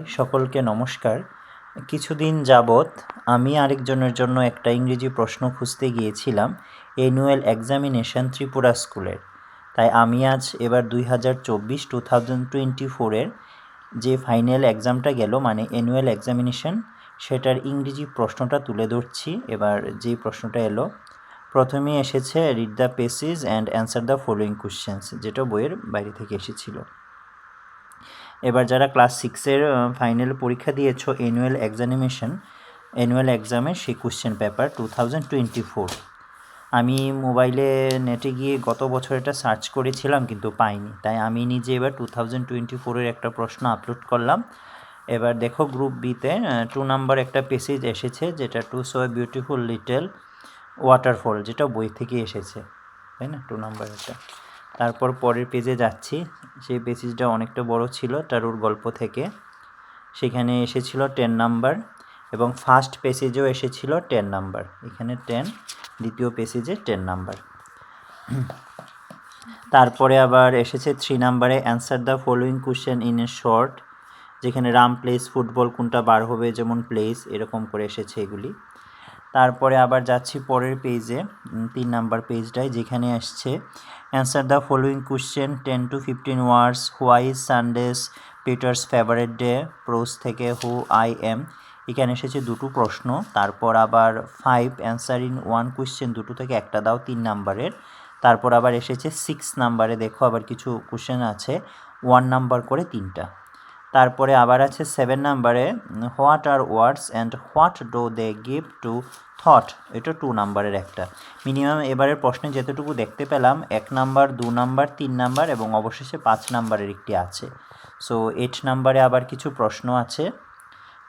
সকলকে নমস্কার। কিছুদিন যাবৎ আমি আরেকজনের জন্য একটা ইংরেজি প্রশ্ন খুঁজতে গিয়েছিলাম অ্যানুয়াল এক্সামিনেশন ত্রিপুরা স্কুলের। তাই আমি আজ এবার 2024 যে ফাইনাল এক্সামটা গেল মানে অ্যানুয়াল এক্সামিনেশন সেটার ইংরেজি প্রশ্নটা তুলে ধরছি। এবার যে প্রশ্নটা এলো প্রথমেই এসেছে read the passage and answer the following questions, যেটা বইয়ের বাইরে থেকে এসেছিল। এবার যারা ক্লাস 6-এর ফাইনাল পরীক্ষা দিয়েছো অ্যানুয়াল এক্সামের সেই কোশ্চেন পেপার 2024, আমি মোবাইলে নেটে গিয়ে গত বছর এটা সার্চ করেছিলাম কিন্তু পাইনি, তাই আমি নিজে এবার 2024-এর একটা প্রশ্ন আপলোড করলাম। এবার দেখো গ্রুপ বিতে 2 নাম্বার একটা পেসেজ এসেছে, যেটা to so beautiful little waterfall, যেটা বই থেকে এসেছে, তাই না, 2 নাম্বার এটা। তারপর পরের পেজে যাচ্ছি, সেই পেজটা অনেকটা বড় ছিল, টারুর গল্প থেকে, সেখানে এসেছিল 10 নাম্বার এবং ফার্স্ট পেজেও এসেছিল 10 নাম্বার, এখানে 10, দ্বিতীয় পেজে 10 নাম্বার। তারপরে আবার এসেছে 3 নাম্বারে answer the following question in a short, যেখানে রাম প্লেস ফুটবল কোনটা বার হবে, যেমন প্লেস এরকম করে এসেছে এগুলি। তারপরে আবার যাচ্ছি পরের পেজে 3 নাম্বার পেজটায়, যেখানে আসছে answer the following question 10 to 15 words, why is Sundays Peter's favourite day, prose থেকে হু আই এম, এখানে এসেছে দুটো প্রশ্ন। তারপর আবার 5 অ্যান্সার ইন 1 কোশ্চেন, দুটো থেকে একটা দাও 3 নাম্বারের। তারপর আবার এসেছে 6 নাম্বারে, দেখো আবার কিছু কোশ্চেন আছে 1 নাম্বার করে 3টা। তারপরে আবার আছে 7 নাম্বারে what are words and what do they give to thought, এটা 2 নাম্বারের একটা। মিনিমাম এবারের প্রশ্নে যেতটুকু দেখতে পেলাম 1 নাম্বার, 2 নাম্বার, 3 নাম্বার এবং অবশেষে 5 নাম্বারের একটি আছে। সো 8 নাম্বারে আবার কিছু প্রশ্ন আছে,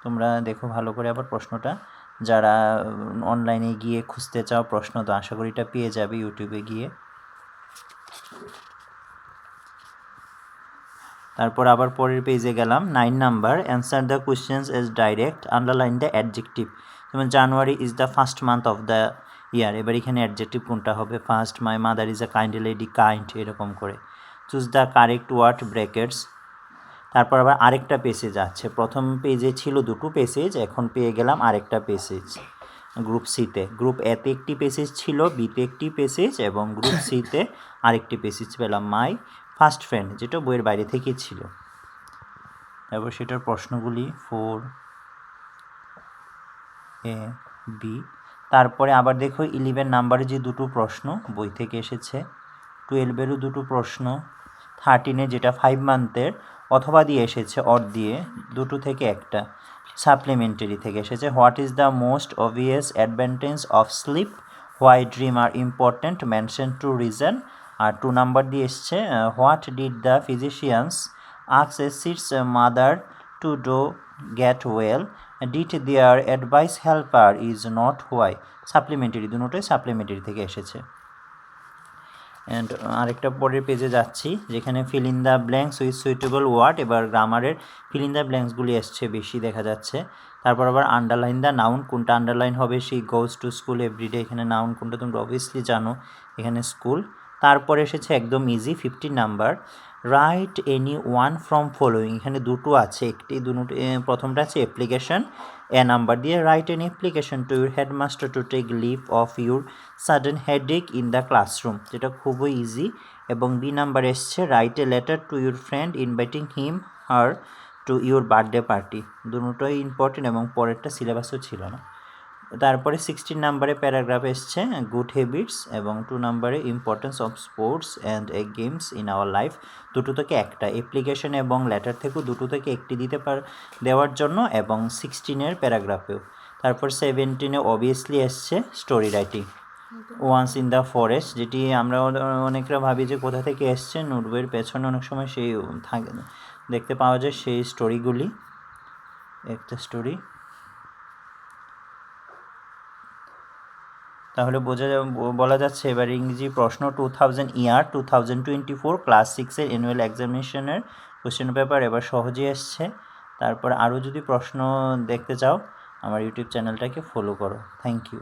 তোমরা দেখো ভালো করে আবার প্রশ্নটা। যারা অনলাইনে গিয়ে খুঁজতে চাও প্রশ্ন, তো আশা করি এটা পেয়ে যাবে ইউটিউবে গিয়ে। তারপর আবার পরের পেজে গেলাম, 9 number answer the questions as direct, underline the adjective, যেমন January is the first month of the year, এবার এখানে অ্যাডজেক্টিভ কোনটা হবে, first, my mother is a kind lady, kind এরকম করে। Choose the correct word brackets. তারপর আবার আরেকটা পেসেজ আছে, প্রথম পেজে ছিল দুটো পেসেজ, এখন পেয়ে গেলাম আরেকটা পেসেজ গ্রুপ সিতে। গ্রুপ এতে একটি পেসেজ ছিল, বিতে একটি পেসেজ এবং গ্রুপ সিতে আরেকটি পেসেজ পেলাম, মাই ফার্স্ট ফ্রেন্ড, যেটা বইয়ের বাইরে থেকে ছিল। তারপর সেটার প্রশ্নগুলি 4A B। তারপরে আবার দেখো 11 নাম্বারে যে দুটো প্রশ্ন বই থেকে এসেছে, 12-এরও দুটো প্রশ্ন, 13-এ যেটা 5 মান্থের অথবা দিয়ে এসেছে অর দিয়ে, দুটো থেকে একটা, সাপ্লিমেন্টারি থেকে এসেছে what is the most obvious advantage of sleep, why dream are important, mention two reason. আর 2 নাম্বার দিয়ে এসছে what did the physicians ask a sits mother to do get well, did their advice helper is not why, supplementary, দুটোই supplementary থেকে এসেছে। And আরেকটা পরের পেজে যাচ্ছি, যেখানে fill in the blanks with suitable word, এবার গ্রামারের ফিল ইন দ্য ব্ল্যাঙ্কসগুলি এসছে বেশি দেখা যাচ্ছে। তারপর আবার আন্ডারলাইন দ্য নাউন, কোনটা আন্ডারলাইন হবে, she goes to school everyday, এখানে নাউন কোনটা তোমরা অবভিয়াসলি জানো, এখানে স্কুল। তারপর এসেছে একদম easy 15 number, write any one from following, এখানে দুটো আছে, একটি দুটো, প্রথমটা আছে অ্যাপ্লিকেশন, এ নাম্বার দিয়ে write an application to your headmaster to take leave of your sudden headache in the classroom, যেটা খুবই ইজি। এবং বি নাম্বার এসছে write a letter to your friend inviting him her to your birthday party, দুটোই important এবং পরেরটা সিলেবাসও ছিল না। তারপরে 16 নাম্বারে প্যারাগ্রাফ এসছে গুড হ্যাবিটস এবং 2 নাম্বারে importance of sports and games in our life, দুটো থেকে একটা, অ্যাপ্লিকেশন এবং লেটার থেকেও দুটো থেকে একটি দেওয়ার জন্য এবং 16-এর প্যারাগ্রাফেও। তারপর 17-এ অবভিয়াসলি এসছে story writing, once in the forest, যেটি আমরা অনেকরা ভাবি যে কোথা থেকে এসছে, নোটবইয়ের পেছনে অনেক সময় সেই থাকে, দেখতে পাওয়া যায় সেই স্টোরিগুলি, একটা স্টোরি। তাহলে বলা যাচ্ছে এবার ইংরেজি প্রশ্ন 2024 ক্লাস 6-এর অ্যানুয়াল এক্সামিনেশনের কোশ্চেন পেপার এবার সহজেই এসছে। তারপর আরও যদি প্রশ্ন দেখতে চাও আমার ইউটিউব চ্যানেলটাকে ফলো করো। Thank you.